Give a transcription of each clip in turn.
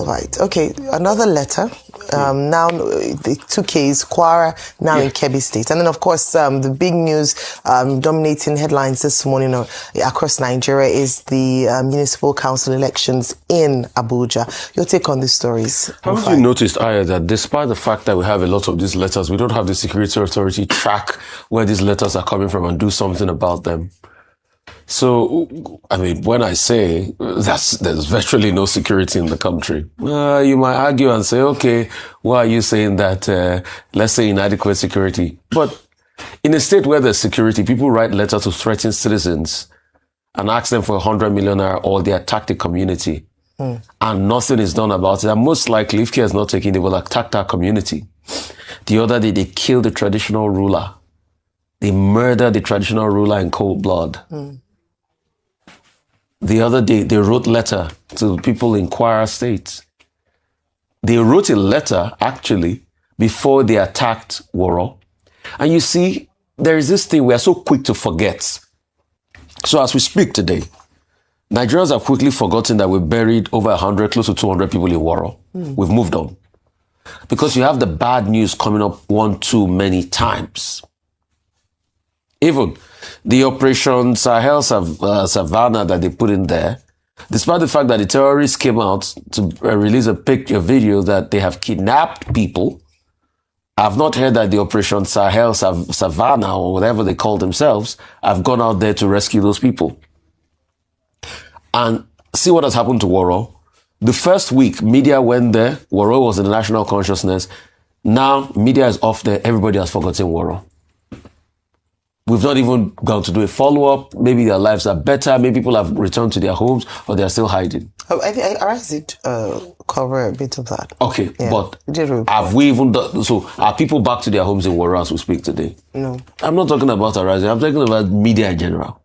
All right. Okay. Another letter. Now, the 2Ks, Kwara, now in Kebbi State. And then, of course, the big news dominating headlines this morning across Nigeria is the municipal council elections in Abuja. Your take on these stories? Haven't you noticed, Aya, that despite the fact that we have a lot of these letters, we don't have the security authority track where these letters are coming from and do something about them? So, I mean, when I say there's virtually no security in the country, you might argue and say, okay, why are you saying that, let's say inadequate security? But in a state where there's security, people write letters to threaten citizens and ask them for 100 million or they attack the community. And nothing is done about it. And most likely, if care is not taken, they will attack that community. The other day, they killed the traditional ruler. They murdered the traditional ruler in cold blood. The other day, they wrote letter to people in Kwara State. They wrote a letter, actually, before they attacked Woro. And you see, there is this thing we are so quick to forget. So as we speak today, Nigerians have quickly forgotten that we buried over 100, close to 200 people in Woro. We've moved on. Because you have the bad news coming up one too many times. Even the Operation Sahel Savannah that they put in there, despite the fact that the terrorists came out to release a video that they have kidnapped people, I've not heard that the Operation Sahel Savannah or whatever they call themselves have gone out there to rescue those people. And see what has happened to Woro. The first week, media went there. Woro was in the national consciousness. Now, media is off there. Everybody has forgotten Woro. We've not even gone to do a follow-up. Maybe their lives are better. Maybe people have returned to their homes or they're still hiding. I think I did cover a bit of that. Okay, yeah. But have we even done, so are people back to their homes in Woro as we speak today? No. I'm not talking about Arising. I'm talking about media in general.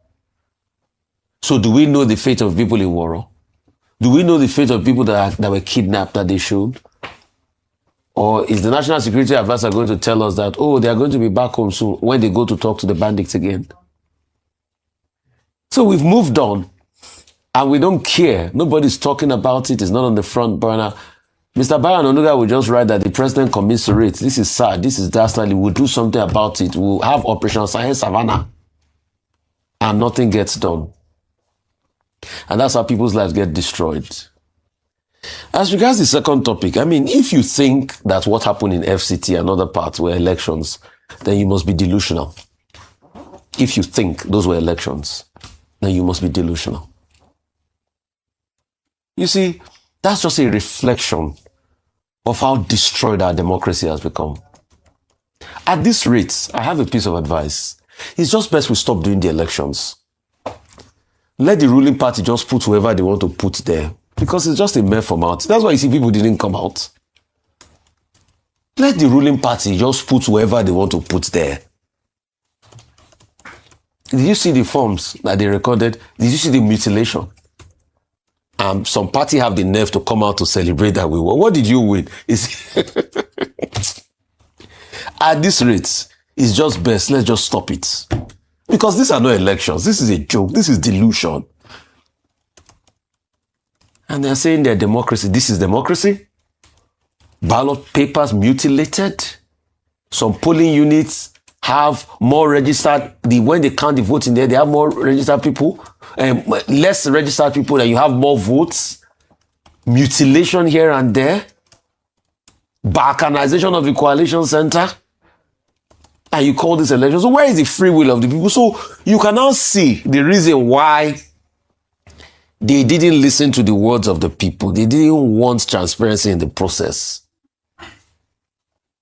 So do we know the fate of people in Woro? Do we know the fate of people that were kidnapped that they should? Or is the National Security Advisor going to tell us that, oh, they are going to be back home soon when they go to talk to the bandits again? So we've moved on and we don't care. Nobody's talking about it. It's not on the front burner. Mr. Bayan Onuga will just write that the president commiserates. This is sad. This is dastardly. We'll do something about it. We'll have Operation Sahel Savannah. And nothing gets done. And that's how people's lives get destroyed. As regards the second topic, I mean, if you think that what happened in FCT and other parts were elections, then you must be delusional. If you think those were elections, then you must be delusional. You see, that's just a reflection of how destroyed our democracy has become. At this rate, I have a piece of advice. It's just best we stop doing the elections. Let the ruling party just put whoever they want to put there. Because it's just a mere formality. That's why you see people didn't come out. Let the ruling party just put whoever they want to put there. Did you see the forms that they recorded? Did you see the mutilation? Some party have the nerve to come out to celebrate that we won. What did you win? At this rate, it's just best. Let's just stop it. Because these are not elections. This is a joke. This is delusion. And they're saying they're democracy. This is democracy. Ballot papers mutilated. Some polling units have more registered. When they count the votes in there, they have more registered people. Less registered people, and you have more votes. Mutilation here and there. Balkanization of the coalition center. And you call this election. So where is the free will of the people? So you can now see the reason why they didn't listen to the words of the people. They didn't want transparency in the process.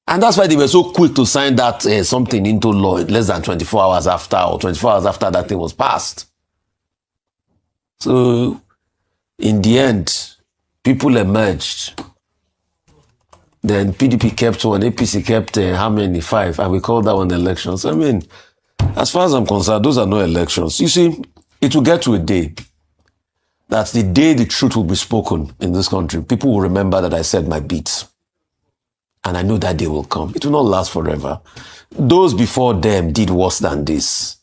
And that's why they were so quick to sign that something into law less than 24 hours after, or 24 hours after that thing was passed. So, in the end, people emerged. Then PDP kept one, APC kept how many? 5. And we called that one elections. I mean, as far as I'm concerned, those are no elections. You see, it will get to a day. That's the day the truth will be spoken in this country. People will remember that I said my beats. And I know that day will come. It will not last forever. Those before them did worse than this.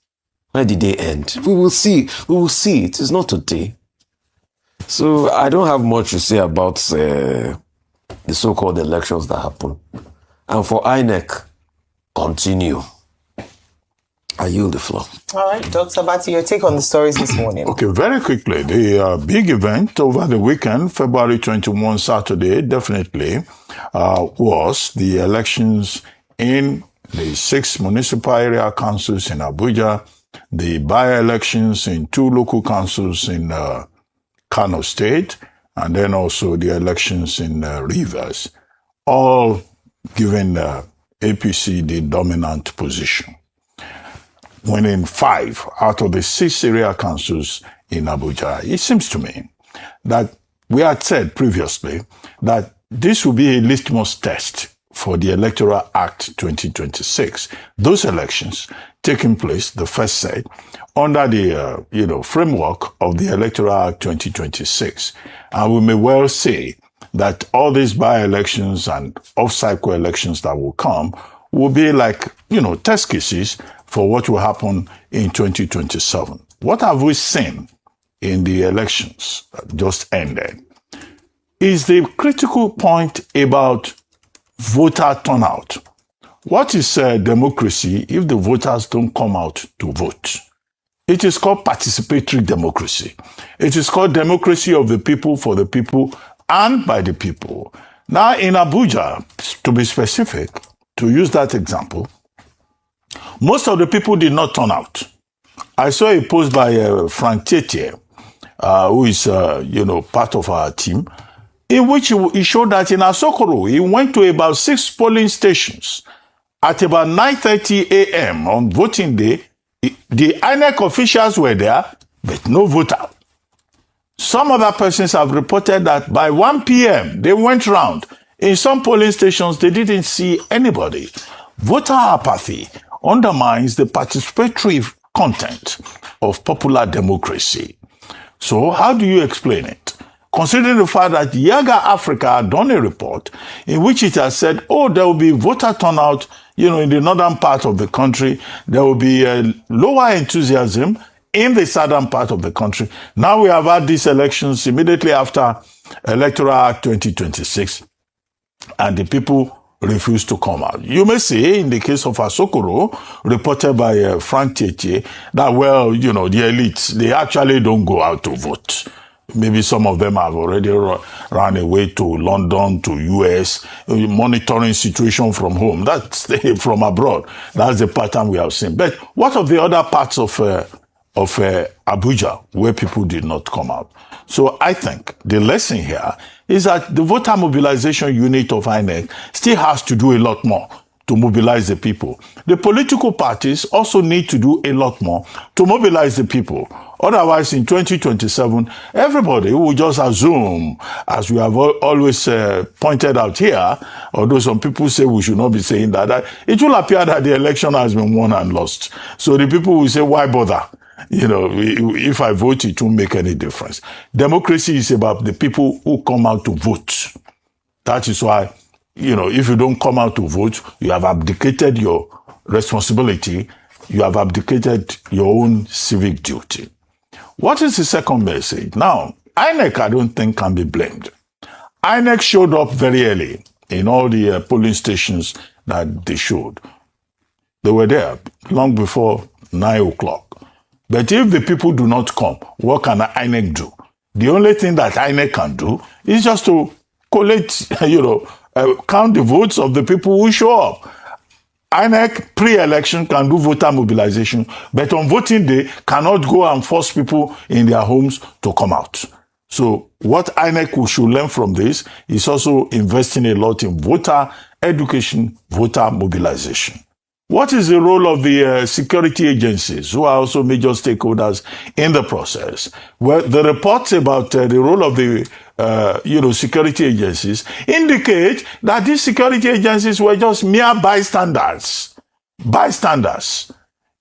Where did they end? We will see. We will see. It is not today. So I don't have much to say about the so-called elections that happen. And for INEC, continue. I yield the floor. All right, Dr. Bati, your take on the stories this morning. Okay, very quickly. The big event over the weekend, February 21, Saturday, definitely was the elections in the 6 municipal area councils in Abuja, the by-elections in 2 local councils in Kano State, and then also the elections in Rivers, all giving APC the dominant position, winning 5 out of the 6 area councils in Abuja. It seems to me that we had said previously that this will be a litmus test for the Electoral Act 2026. Those elections taking place, the first set, under the framework of the Electoral Act 2026. And we may well say that all these by-elections and off-cycle elections that will come will be like, test cases for what will happen in 2027. What have we seen in the elections that just ended? Is the critical point about voter turnout. What is democracy if the voters don't come out to vote? It is called participatory democracy. It is called democracy of the people, for the people, and by the people. Now, in Abuja, to be specific, to use that example, most of the people did not turn out. I saw a post by Frank Tietie, who is, part of our team, in which he showed that in Aso Rock, he went to about 6 polling stations at about 9:30 a.m. on voting day. The INEC officials were there, but no voter. Some other persons have reported that by 1 p.m., they went round. In some polling stations, they didn't see anybody. Voter apathy undermines the participatory content of popular democracy. So how do you explain it? Considering the fact that Yaga Africa had done a report in which it has said, there will be voter turnout, in the northern part of the country. There will be a lower enthusiasm in the southern part of the country. Now we have had these elections immediately after Electoral Act 2026, and the people refuse to come out. You may say, in the case of Aso Rock, reported by Frank Tietie, that, the elites, they actually don't go out to vote. Maybe some of them have already run away to London, to US, monitoring situation from home. That's from abroad. That's the pattern we have seen. But what of the other parts of Abuja where people did not come out? So I think the lesson here is that the voter mobilization unit of INEC still has to do a lot more to mobilize the people. The political parties also need to do a lot more to mobilize the people. Otherwise, in 2027, everybody will just assume, as we have always pointed out here, although some people say we should not be saying that it will appear that the election has been won and lost. So the people will say, why bother? If I vote, it won't make any difference. Democracy is about the people who come out to vote. That is why, if you don't come out to vote, you have abdicated your responsibility. You have abdicated your own civic duty. What is the second message? Now, INEC, I don't think, can be blamed. INEC showed up very early in all the polling stations that they showed. They were there long before 9 o'clock. But if the people do not come, what can INEC do? The only thing that INEC can do is just to collect, count the votes of the people who show up. INEC pre-election can do voter mobilization, but on voting day cannot go and force people in their homes to come out. So what INEC should learn from this is also investing a lot in voter education, voter mobilization. What is the role of the security agencies, who are also major stakeholders in the process? Well, the reports about the role of the security agencies indicate that these security agencies were just mere bystanders. Bystanders.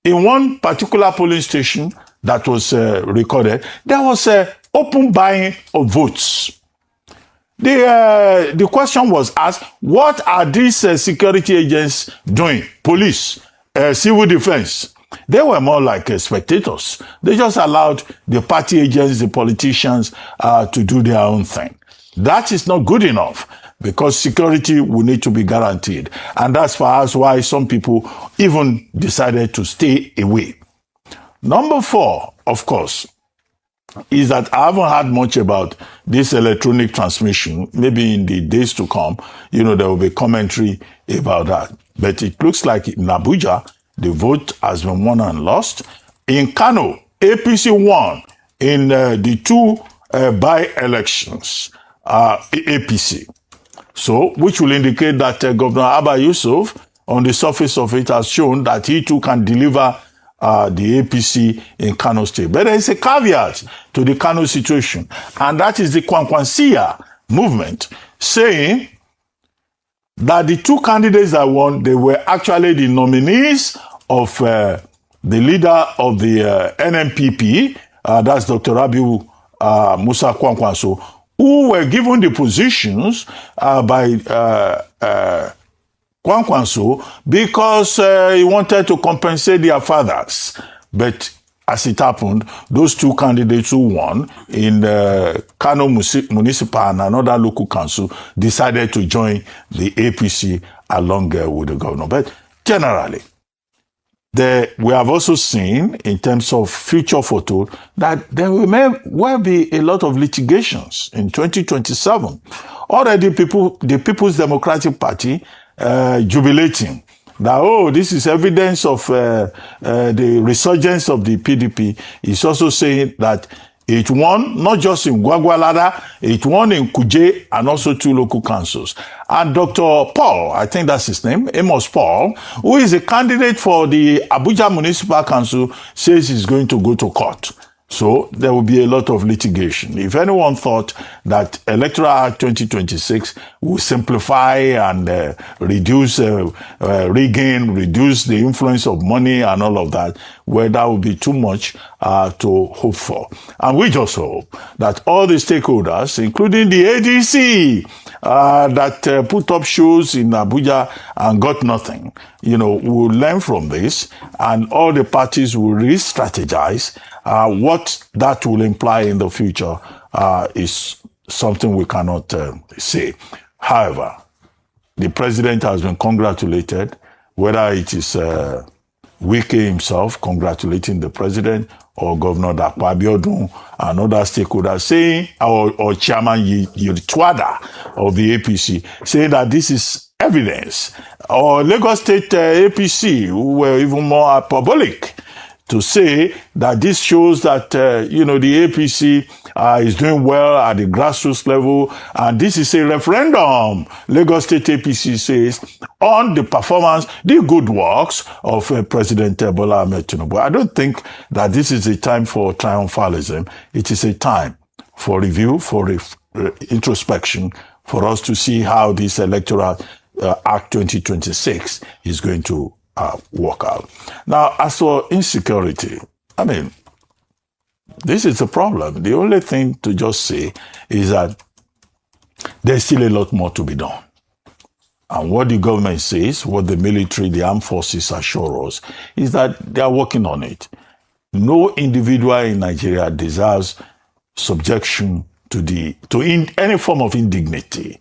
In one particular polling station that was recorded, there was open buying of votes. The question was asked, what are these security agents doing? Police, civil defense, They were more like spectators. They just allowed the party agents, the politicians, to do their own thing. That is not good enough because security will need to be guaranteed. And that's perhaps why some people even decided to stay away. Number 4, of course, is that I haven't heard much about this electronic transmission. Maybe in the days to come, there will be commentary about that. But it looks like in Abuja, the vote has been won and lost. In Kano, APC won in the 2 by-elections, APC. So, which will indicate that Governor Abba Yusuf, on the surface of it, has shown that he too can deliver the APC in Kano State. But there is a caveat to the Kano situation, and that is the Kwankwansia movement saying that the 2 candidates that won, they were actually the nominees of the leader of the NMPP, that's Dr. Rabiu Musa Kwankwanso, who were given the positions by Kwankwanso because he wanted to compensate their fathers. But as it happened, those 2 candidates who won in Kano Municipal and another local council decided to join the APC along with the governor. But generally, we have also seen, in terms of future photo, that there may well be a lot of litigations in 2027. Already, the People's Democratic Party jubilating that, this is evidence of the resurgence of the PDP. Is also saying that it won not just in Gwagwalada, it won in Kuje and also 2 local councils. And Dr. Paul, I think that's his name, Amos Paul, who is a candidate for the Abuja Municipal Council, says he's going to go to court. So there will be a lot of litigation. If anyone thought that Electoral Act 2026 will simplify and reduce rigging, reduce the influence of money and all of that, well, that would be too much to hope for. And we just hope that all the stakeholders, including the ADC, that put up shows in Abuja and got nothing, will learn from this, and all the parties will re-strategize. What that will imply in the future is something we cannot say. However, the president has been congratulated, whether it is Wike himself congratulating the president, or Governor Dakwa Abiodun and other stakeholders saying, or Chairman Yitwada of the APC, saying that this is evidence, or Lagos State APC, who were even more hyperbolic, to say that this shows that, the APC is doing well at the grassroots level, and this is a referendum, Lagos State APC says, on the performance, the good works of President Bola Ahmed Tinubu. I don't think that this is a time for triumphalism. It is a time for review, for introspection, for us to see how this Electoral Act 2026 is going to work out. Now, as for insecurity, this is a problem. The only thing to just say is that there's still a lot more to be done. And what the government says, what the military, the armed forces assure us, is that they are working on it. No individual in Nigeria deserves subjection to any form of indignity.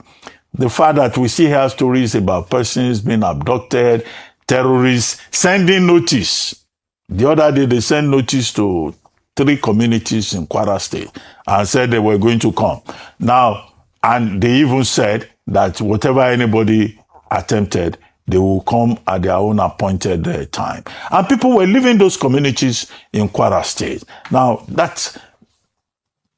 The fact that we still have stories about persons being abducted, terrorists sending notice. The other day, they sent notice to 3 communities in Kwara State and said they were going to come. Now, and they even said that whatever anybody attempted, they will come at their own appointed time. And people were leaving those communities in Kwara State. Now,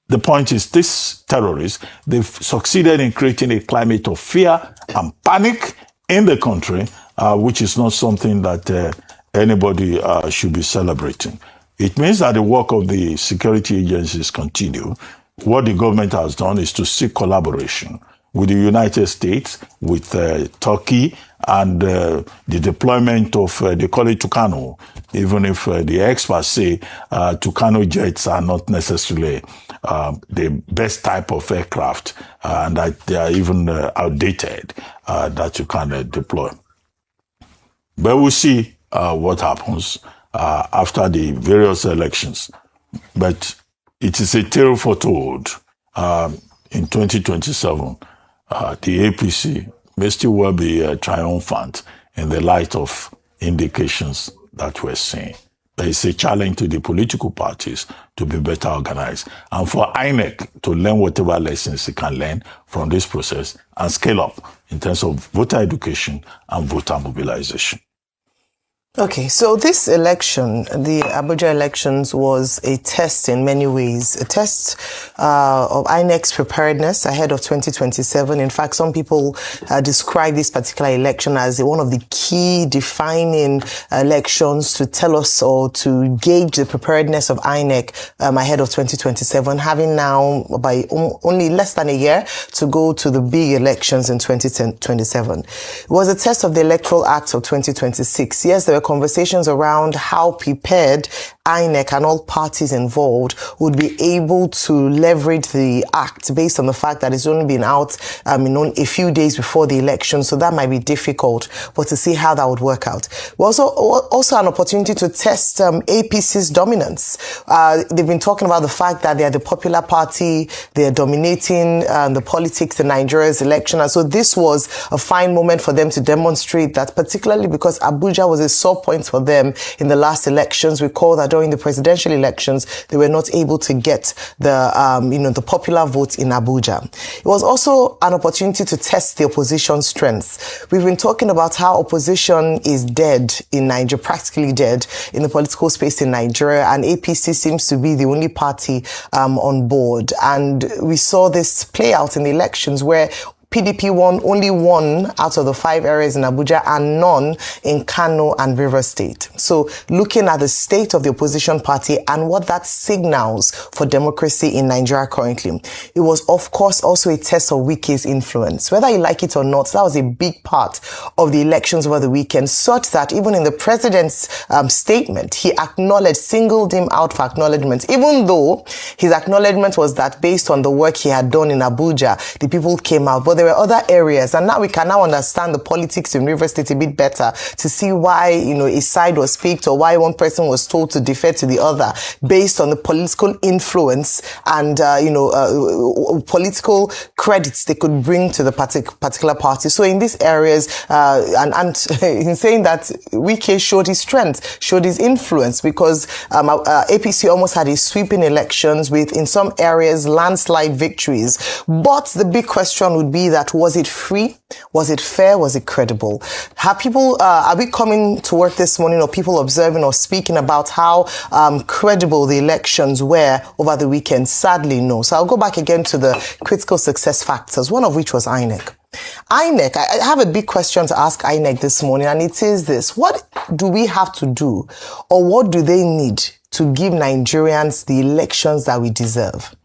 the point is, these terrorists, they've succeeded in creating a climate of fear and panic in the country, which is not something that anybody should be celebrating. It means that the work of the security agencies continue. What the government has done is to seek collaboration with the United States, with Turkey, and the deployment of, they call it Tucano, even if the experts say Tucano jets are not necessarily the best type of aircraft, and that they are even outdated, that you can deploy. But we'll see what happens. after the various elections. But it is a tale foretold. In 2027, the APC may still well be triumphant in the light of indications that we're seeing. There is a challenge to the political parties to be better organized, and for INEC to learn whatever lessons it can learn from this process and scale up in terms of voter education and voter mobilization. Okay, so this election, the Abuja elections, was a test in many ways, a test of INEC's preparedness ahead of 2027. In fact, some people describe this particular election as one of the key defining elections to tell us or to gauge the preparedness of INEC ahead of 2027, having now by only less than a year to go to the big elections in 2027. It was a test of the Electoral Act of 2026. Yes, there were conversations around how prepared INEC and all parties involved would be able to leverage the act based on the fact that it's only been out a few days before the election, so that might be difficult, but to see how that would work out. Also an opportunity to test APC's dominance. They've been talking about the fact that they are the popular party, they are dominating the politics in Nigeria's election, and so this was a fine moment for them to demonstrate that, particularly because Abuja was a sore point for them in the last elections. Recall that during the presidential elections, they were not able to get the popular vote in Abuja. It was also an opportunity to test the opposition strengths. We've been talking about how opposition is dead in Nigeria, practically dead in the political space in Nigeria, and APC seems to be the only party on board. And we saw this play out in the elections where PDP won only one out of the 5 areas in Abuja and none in Kano and Rivers State. So looking at the state of the opposition party and what that signals for democracy in Nigeria currently, it was of course also a test of Wike's influence. Whether you like it or not, that was a big part of the elections over the weekend, such that even in the president's statement, he acknowledged, singled him out for acknowledgement, even though his acknowledgement was that based on the work he had done in Abuja, the people came out. But there were other areas, and now we can now understand the politics in Rivers State a bit better to see why, a side was picked or why one person was told to defer to the other based on the political influence and, political credits they could bring to the particular party. So in these areas, and in saying that Wike showed his strength, showed his influence, because APC almost had a sweeping elections with, in some areas, landslide victories. But the big question would be that, was it free? Was it fair? Was it credible? Are we coming to work this morning, or people observing or speaking about how credible the elections were over the weekend? Sadly, no. So I'll go back again to the critical success factors, one of which was INEC. INEC, I have a big question to ask INEC this morning, and it is this: what do we have to do, or what do they need to give Nigerians the elections that we deserve?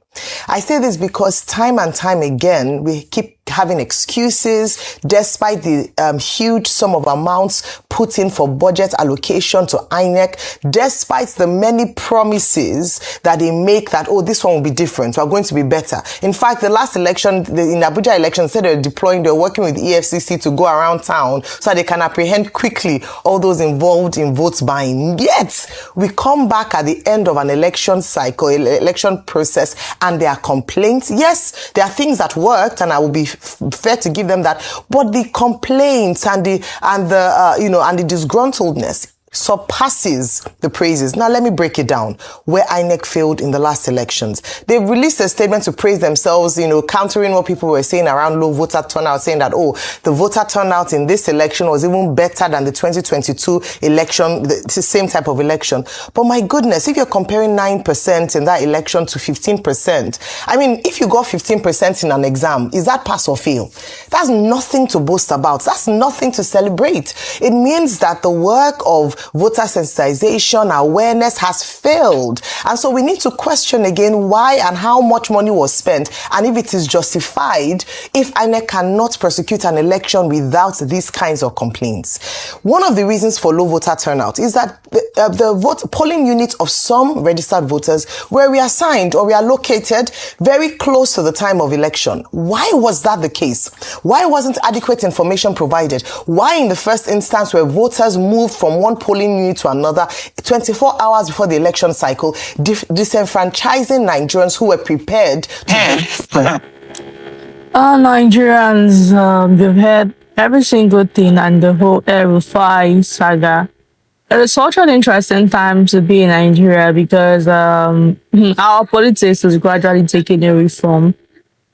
I say this because time and time again, we keep having excuses despite the huge sum of amounts put in for budget allocation to INEC, despite the many promises that they make that, oh, this one will be different, we're going to be better. In fact, the last election, in Abuja election, instead of they're working with the EFCC to go around town so they can apprehend quickly all those involved in vote buying. Yet, we come back at the end of an election cycle, election process, and there are complaints. Yes, there are things that worked, and I will be fair to give them that, but the complaints and the disgruntledness surpasses the praises. Now, let me break it down where INEC failed in the last elections. They released a statement to praise themselves, countering what people were saying around low voter turnout, saying that, the voter turnout in this election was even better than the 2022 election, the same type of election. But my goodness, if you're comparing 9% in that election to 15%, I mean, if you got 15% in an exam, is that pass or fail? That's nothing to boast about. That's nothing to celebrate. It means that the work of voter sensitization, awareness has failed. And so we need to question again why and how much money was spent, and if it is justified, if INEC cannot prosecute an election without these kinds of complaints. One of the reasons for low voter turnout is that the polling units of some registered voters were reassigned or reallocated very close to the time of election. Why was that the case? Why wasn't adequate information provided? Why in the first instance were voters moved from one polling unit to another, 24 hours before the election cycle, disenfranchising Nigerians who were prepared to Nigerians, they've heard every single thing and the whole Rufai saga. It is such an interesting time to be in Nigeria because our politics is gradually taking a reform.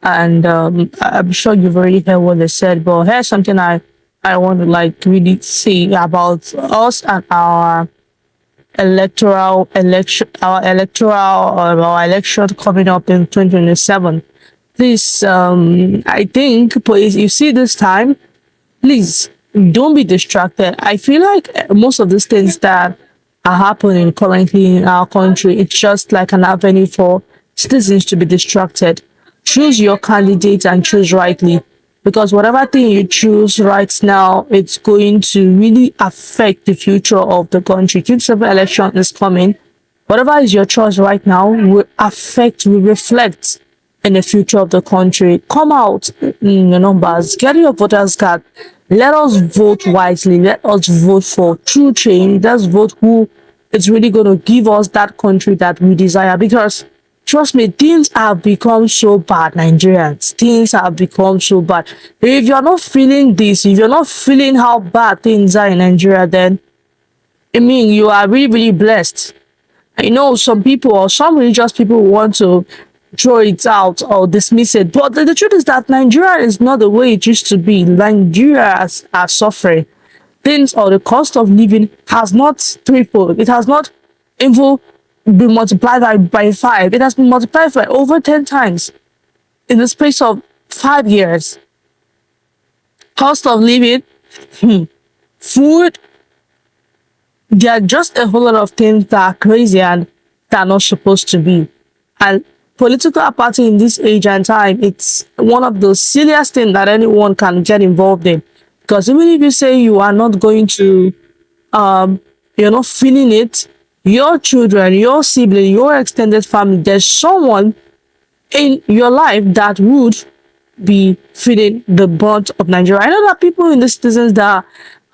And I'm sure you've already heard what they said, but here's something I want to really say about us and our election coming up in 2027. Please, I think, please, you see this time, please don't be distracted. I feel like most of these things that are happening currently in our country, it's just like an avenue for citizens to be distracted. Choose your candidate and choose rightly, because whatever thing you choose right now, it's going to really affect the future of the country. 2027 election is coming. Whatever is your choice right now will reflect in the future of the country. Come out in your numbers, get your voters card. Let us vote wisely. Let us vote for true change. Let's vote who is really going to give us that country that we desire. Because trust me, things have become so bad, Nigerians. Things have become so bad. If you're not feeling this, if you're not feeling how bad things are in Nigeria, then I mean, you are really, really blessed. I know some people or some religious people want to throw it out or dismiss it, but the truth is that Nigeria is not the way it used to be. Nigeria are suffering. Things or the cost of living has not tripled. It has not even been multiplied by 5. It has been multiplied by over 10 times in the space of 5 years. Cost of living, food, there are just a whole lot of things that are crazy and that are not supposed to be. And political apathy in this age and time, it's one of the silliest things that anyone can get involved in. Because even if you say you are not going to, you're not feeling it, your children, your sibling, your extended family, there's someone in your life that would be feeling the brunt of Nigeria. I know that people in the citizens that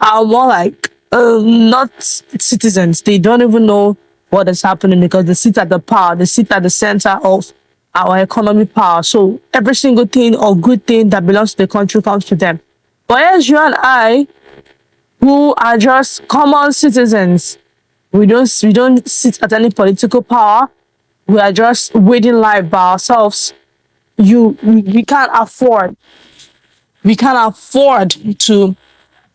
are more like not citizens, they don't even know what is happening because they sit at the power, they sit at the center of our economic power. So every single thing or good thing that belongs to the country comes to them. But as you and I, who are just common citizens, we don't sit at any political power. We are just waiting life by ourselves. We can't afford to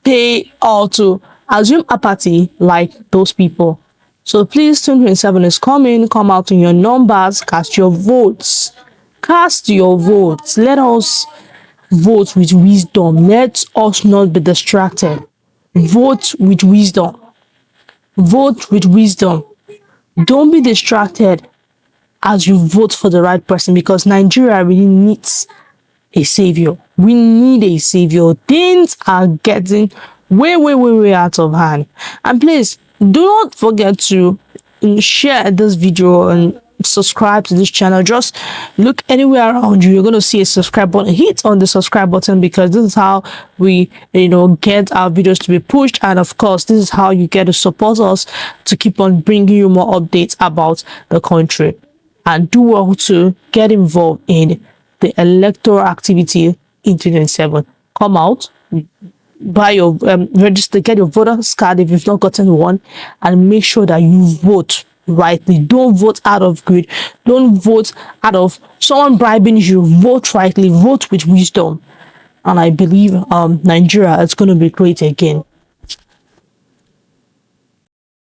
pay or to assume apathy like those people. So please, 2027 is coming. Come out in your numbers, cast your votes. Cast your votes. Let us vote with wisdom. Let us not be distracted. Vote with wisdom. Vote with wisdom. Don't be distracted as you vote for the right person, because Nigeria really needs a savior. We need a savior. Things are getting way out of hand. And please, do not forget to share this video and subscribe to this channel. Just look anywhere around you, you're going to see a subscribe button. Hit on the subscribe button, because this is how we get our videos to be pushed, and of course this is how you get to support us to keep on bringing you more updates about the country. And do well to get involved in the electoral activity in 2027. Come out, buy your register, get your voter's card if you've not gotten one, and make sure that you vote rightly. Don't vote out of greed. Don't vote out of someone bribing you. Vote rightly. Vote with wisdom. And I believe Nigeria is going to be great again.